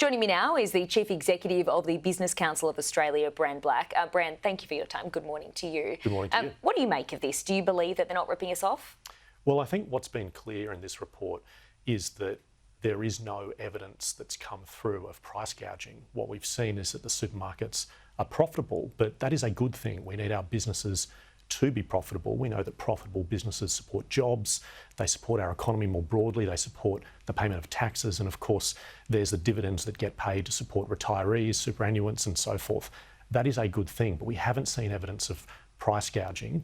Joining me now is the Chief Executive of the Business Council of Australia, Bran Black. Bran, thank you for your time. Good morning to you. Good morning to you. What do you make of this? Do you believe that they're not ripping us off? Well, I think what's been clear in this report is that there is no evidence that's come through of price gouging. What we've seen is that the supermarkets are profitable, but that is a good thing. We need our businesses to be profitable. We know that profitable businesses support jobs, they support our economy more broadly, they support the payment of taxes, and of course there's the dividends that get paid to support retirees, superannuants and so forth. That is a good thing, but we haven't seen evidence of price gouging.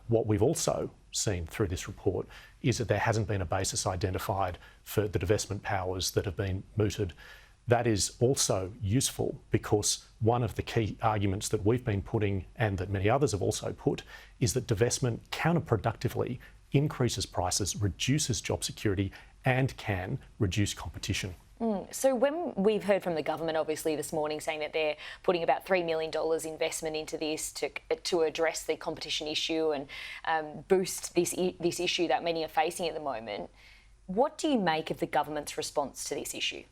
What we've also seen through this report is that there hasn't been a basis identified for the divestment powers that have been mooted. That is also useful because one of the key arguments that we've been putting and that many others have also put is that divestment counterproductively increases prices, reduces job security and can reduce competition. So when we've heard from the government, obviously this morning, saying that they're putting about $3 million investment into this to address the competition issue and boost this issue that many are facing at the moment, what do you make of the government's response to this issue?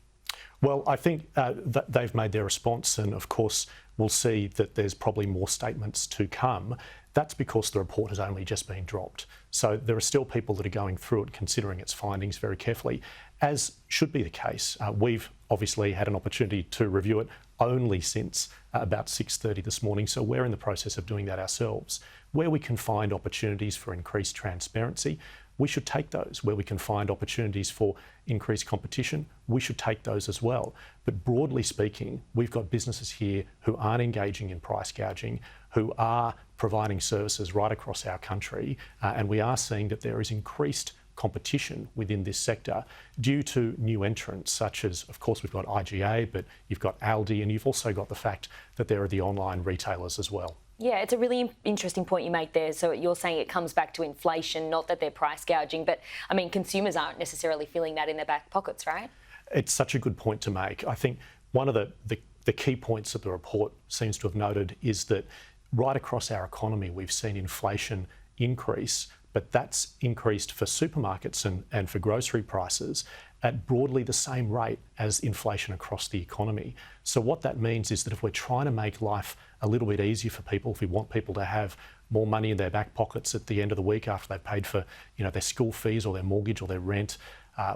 Well, I think that they've made their response, and of course we'll see that there's probably more statements to come. That's because the report has only just been dropped. So there are still people that are going through it, considering its findings very carefully, as should be the case. We've obviously had an opportunity to review it only since about 6:30 this morning, so we're in the process of doing that ourselves. Where we can find opportunities for increased transparency, we should take those. Where we can find opportunities for increased competition, we should take those as well. But broadly speaking, we've got businesses here who aren't engaging in price gouging, who are providing services right across our country, and we are seeing that there is increased competition within this sector due to new entrants such as, of course, we've got IGA, but you've got Aldi, and you've also got the fact that there are the online retailers as well. Yeah, it's a really interesting point you make there. So you're saying it comes back to inflation, not that they're price gouging, but I mean, consumers aren't necessarily feeling that in their back pockets, right? It's such a good point to make. I think one of the key points that the report seems to have noted is that right across our economy, we've seen inflation increase, but that's increased for supermarkets and for grocery prices at broadly the same rate as inflation across the economy. So what that means is that if we're trying to make life a little bit easier for people, if we want people to have more money in their back pockets at the end of the week after they've paid for their school fees or their mortgage or their rent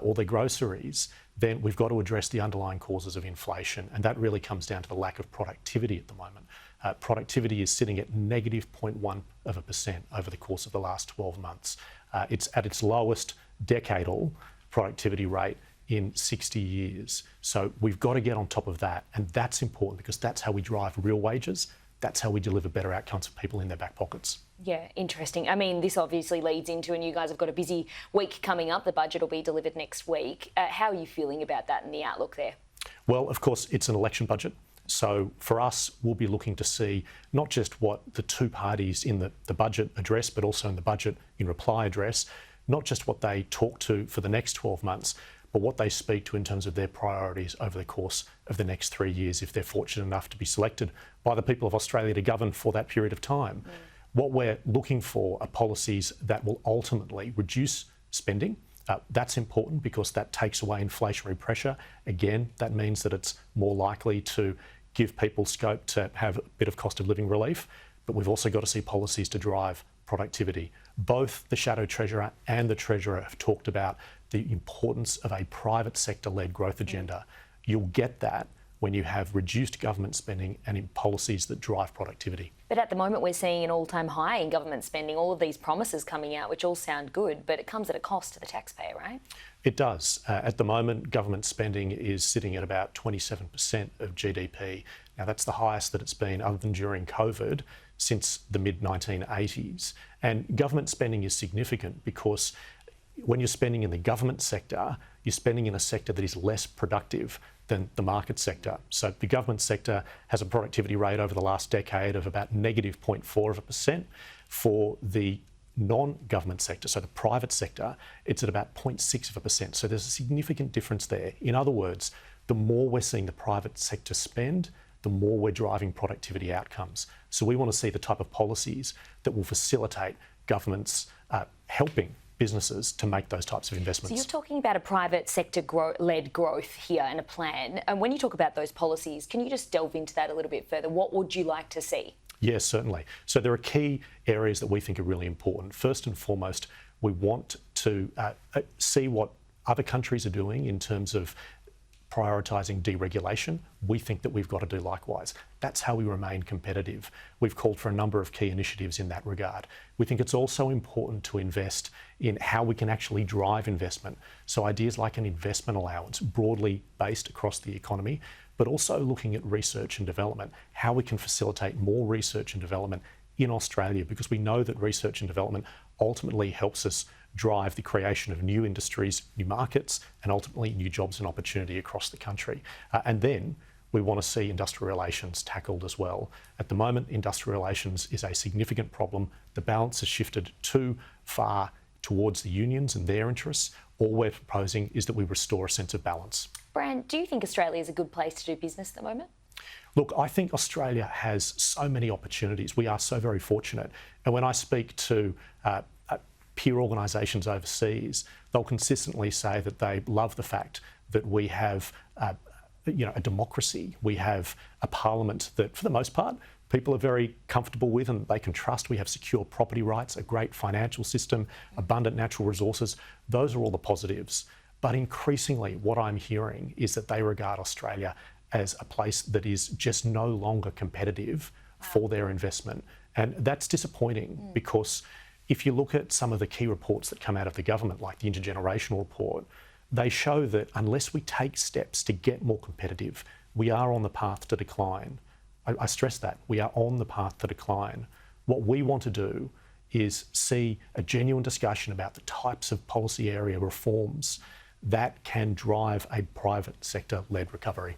or their groceries, then we've got to address the underlying causes of inflation. And that really comes down to the lack of productivity at the moment. Productivity is sitting at negative 0.1% over the course of the last 12 months. It's at its lowest decadal productivity rate in 60 years. So we've got to get on top of that. And that's important because that's how we drive real wages. That's how we deliver better outcomes for people in their back pockets. Yeah, interesting. I mean, this obviously leads into, and you guys have got a busy week coming up. The budget will be delivered next week. How are you feeling about that and the outlook there? Well, of course, it's an election budget. So for us, we'll be looking to see not just what the two parties in the budget address, but also in the budget in reply address, not just what they talk to for the next 12 months, but what they speak to in terms of their priorities over the course of the next 3 years, if they're fortunate enough to be selected by the people of Australia to govern for that period of time. What we're looking for are policies that will ultimately reduce spending. That's important because that takes away inflationary pressure. Again, that means that it's more likely to give people scope to have a bit of cost of living relief. But we've also got to see policies to drive productivity. Both the Shadow Treasurer and the Treasurer have talked about the importance of a private sector-led growth agenda. You'll get that when you have reduced government spending and in policies that drive productivity. But at the moment, we're seeing an all-time high in government spending, all of these promises coming out, which all sound good, but it comes at a cost to the taxpayer, right? It does. At the moment, government spending is sitting at about 27% of GDP. Now, that's the highest that it's been, other than during COVID, since the mid-1980s. And government spending is significant because when you're spending in the government sector, you're spending in a sector that is less productive than the market sector. So the government sector has a productivity rate over the last decade of about negative 0.4%. For the non-government sector, so the private sector, it's at about 0.6%. So there's a significant difference there. In other words, the more we're seeing the private sector spend, the more we're driving productivity outcomes. So we want to see the type of policies that will facilitate governments helping businesses to make those types of So investments. you're talking about a private sector-led growth here and a plan. And when you talk about those policies, can you just delve into that a little bit further? What would you like to see? Yes, certainly. So there are key areas that we think are really important. First and foremost, we want to see what other countries are doing in terms of prioritising deregulation. We think that we've got to do likewise. That's how we remain competitive. We've called for a number of key initiatives in that regard. We think it's also important to invest in how we can actually drive investment. So ideas like an investment allowance, broadly based across the economy, but also looking at research and development, how we can facilitate more research and development in Australia, because we know that research and development ultimately helps us drive the creation of new industries, new markets, and ultimately new jobs and opportunity across the country. And then we want to see industrial relations tackled as well. At the moment, industrial relations is a significant problem. The balance has shifted too far towards the unions and their interests. All we're proposing is that we restore a sense of balance. Bran, do you think Australia is a good place to do business at the moment? Look, I think Australia has so many opportunities. We are so very fortunate. And when I speak to peer organisations overseas, they'll consistently say that they love the fact that we have a democracy. We have a parliament that, for the most part, people are very comfortable with and they can trust. We have secure property rights, a great financial system, abundant natural resources. Those are all the positives. But increasingly, what I'm hearing is that they regard Australia as a place that is just no longer competitive for their investment. And that's disappointing because if you look at some of the key reports that come out of the government, like the Intergenerational Report, they show that unless we take steps to get more competitive, we are on the path to decline. I stress that, we are on the path to decline. What we want to do is see a genuine discussion about the types of policy area reforms that can drive a private sector-led recovery.